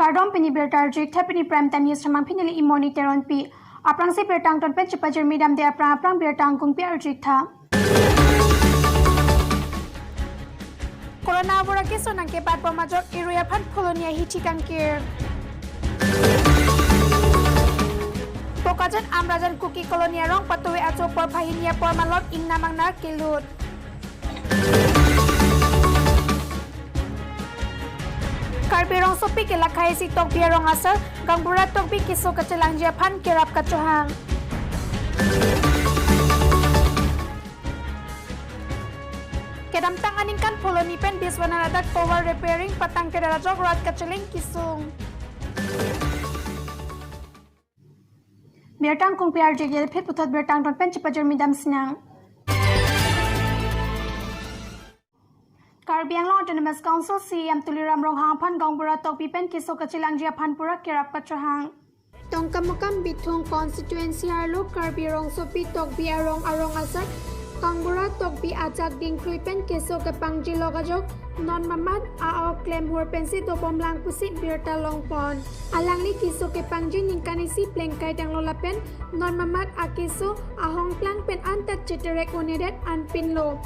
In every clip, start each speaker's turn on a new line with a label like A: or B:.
A: Ardom pini bertar jik thapini prime time news ramang pinili imoni teron pi aprang si bertang ton pen cepajer midam de aprang bertang kung pi arjik tha Corona bora keso nang ke pat pamajok iruya phan kolonia hichi kangkir Pokajan amrajan kuki kolonia rong patuwe acho por pahinia por malot ingnamang nar kilut Karbi rong sopi ke lakai si tok bia rong asar gangbura tok bi kiso kacelang Japan kirap kacohang Kedam tang aningkan poloni pen biswana radak cover repairing patang kedara jog rat kaceling kisung Bertang kung piar jegel phit putot bertang ton pen cipajer midam sinang Karbi Anglong Autonomous Council CM Tuliram Rong Hangpan Gangbura Tok Pipen Kiso Kachilang Japan Pura Kirap Kachohang Tongkamukam Bithong Constituency Harlo Karbi Rong Sopi Tok Bi Arong Arong Asar Gangbura Tok Bi Ajak Ding Kluipen Kiso Kapang Jilogajok Non Mamad Ao Claim Horpensi Dobom Lang Pusit Birta Longpon Alangli Kiso Kapang Jin Ningkanisi Plengkai Dang Lolapen Non Mamad Akiso Ahong Plang Pen Antat Chiterek Onedet Anpinlo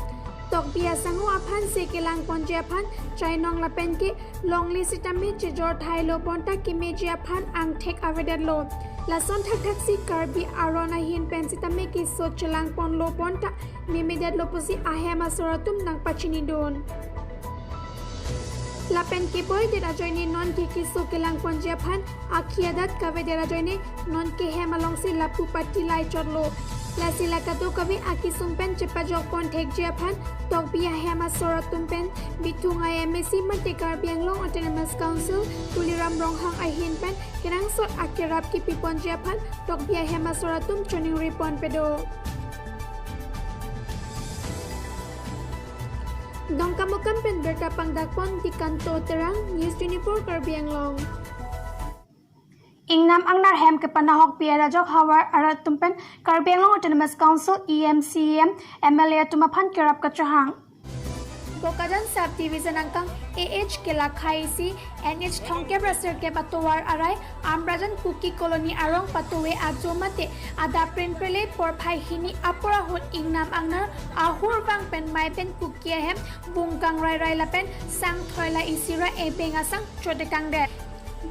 A: Tok bia sangu aphan se kelang ponjapan chainong lapen ke longli sitami chejor thailo ponta kimeji aphan ang thek avedat lo lason thak thak si karbi arona hin pen sitami ki so chelang pon lo ponta mimedat lo pusi ahema soratum nang pachini don lapen ke boy de rajoini non ki so kelang ponjapan akhiadat kave de rajoini non ke hemalong si lapu patti lai chotlo Lasila kato kabi aki sumpen cepa jok pon thek Japan tok biya hema sorat tumpen bitung IMC mate Karbi Anglong Autonomous Council Tuliram Ronghang ahin pen kerang sot akirap ki pipon Japan tok biya hema soratum choning ripon pedo Dongkamukam pen berta pangdakpon di kanto terang News 24 Karbi Anglong Ingnam angnar hem ke panahok piara jok hawar arat tumpen Karbi Anglong Autonomous Council EMCM MLA tumaphan kirap kachahang Bokajan sub division angkang AH ke lakhai si NH thongke brasir ke batowar arai ambrajan kuki koloni arong patowe ajomate ada print prele por phai hini apora hut ingnam angnar ahur bang pen mai pen kuki hem bungkang rai rai la pen sang thoila isira ebenga sang chodekang de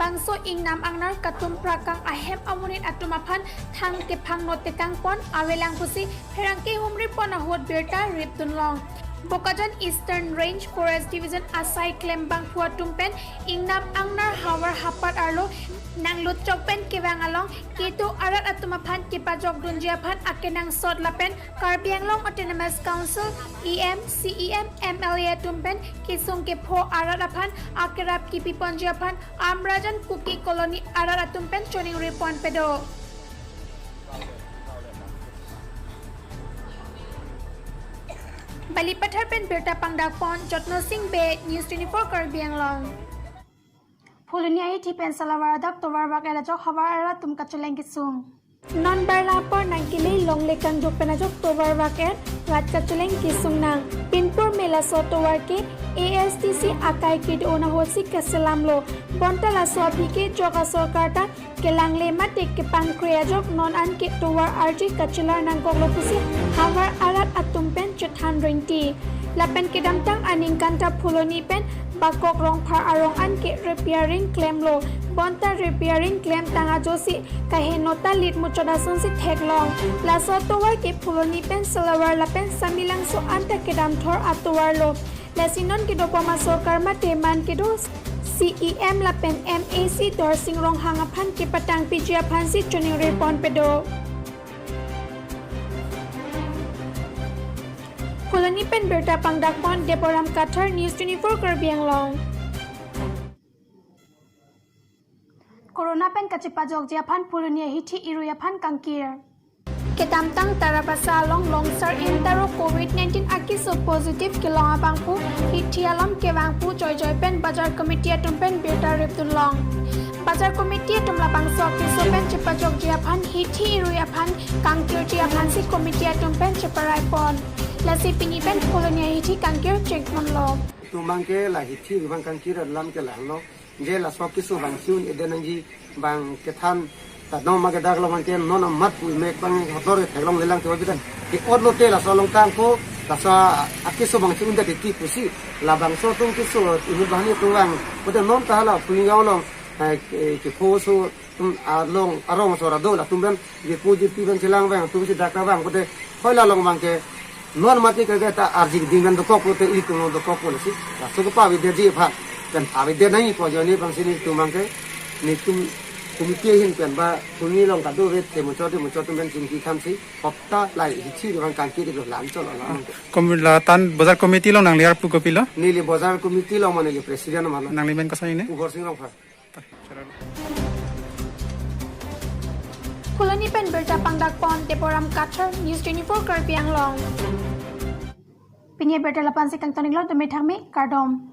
A: Bangso ingnam angnar katum prakang ahem amunin atumaphan thang ke phang note kang pon awelang pusi herangke humri pon ahot berta riptun long Bokajan Eastern Range Forest Division Asai Klembang Phua Tumpen ingnam angnar hawar hapat arlo nang lut chokpen kewang along kito arat atumaphan kipajok dunjiaphan akenang sod lapen Karbi Anglong Autonomous Council EMCEM MLA tumpen kisung ke pho arat aphan akerap kipipon jiaphan amrajan kuki koloni arat atumpen choning ripon pedo Balipathar pen berta pangdakpon Jotno Singh Be News 24 Karbi Anglong Pulunia iti pen salawar dak towar wakela jok hawara tum kacheleng kisung Non barla por nangkili long lekang jok penajok towar waket wat kacheleng kisung nang Pinpur mela so towar ke ASTC akai kid ona hosi kaselamlo bonta la so bike joka sorkarta kelangle mate ke pangkrea jok non an ke towar RG kachelar nang koklo pusi hawar arat atumpen chethan ringti lapen kedam tang aning kanta phuloni pen bakok rong phar arong an ke repairing claim lo bonta repairing claim tanga josi kahenota lit muchoda sonsi theklong la so towar ke phuloni pen salawar lapen samilang so anta kedam thor atowar lo lasinon ke dopama sorkar mate man ke dos CEM lapen MAC dorsing rong hangaphan ke patang pijia phansi choning repon pedo Koloni pen berta pangdakpon Deporam Qatar News 24 Karbi Anglong Corona pen kachipajok Japan pulunia hithi iruyaphan kangkir Ketamtang tarabasa long longsar intaro COVID-19 akiso positive kilong abangpu hithi alam kewangpu joy pen bazar committee atumpen berta riptulong Bazar committee atumla bangso akiso pen chipajok Japan hithi iruyaphan kangkir Japan si committee atumpen chiparai pon Lasi pinipen kolonia hithi kangkir cek monlo.
B: Tumang ke lah hithi bang kangkir dalam ke lah lo je la so kisu bang siun edenangi bang kethan ta no ma gadak lo man ken non mat pu mek bang hotor thaglong lelang to bitan ki odlo te la so long tang ko la sa akisu bang siun da ti pusi la bang so tung kisu ibu bang ni tuang bote non ta la pu ngau long ki pho so tum along arong so ra do la tum ben ye pu ji pi ben chilang bang tum si dak bang bote khoi la long bang ke non mati ka ta arjik dingan do ko te i tu no do ko si la so ko pa vi de ji pha dan awi de nai ko joni bang sini tu mang ke ni tum tie hin pen ba tuni long ka do ve te mo cho tum ben jin ki tham si hopta lai hi chi bang kan ki de lan cho la
C: Komila tan bazar committee lo nang liar pu kopilo
B: ni le bazar committee lo mane le president mala
C: nang limen ka sai ne
B: ubor sing long pha
A: Kulani pen berta pangdak pon teporam kachar News 24 Karbi Anglong. Pinya berta lapan si kang toning lo demi thangmi kardom.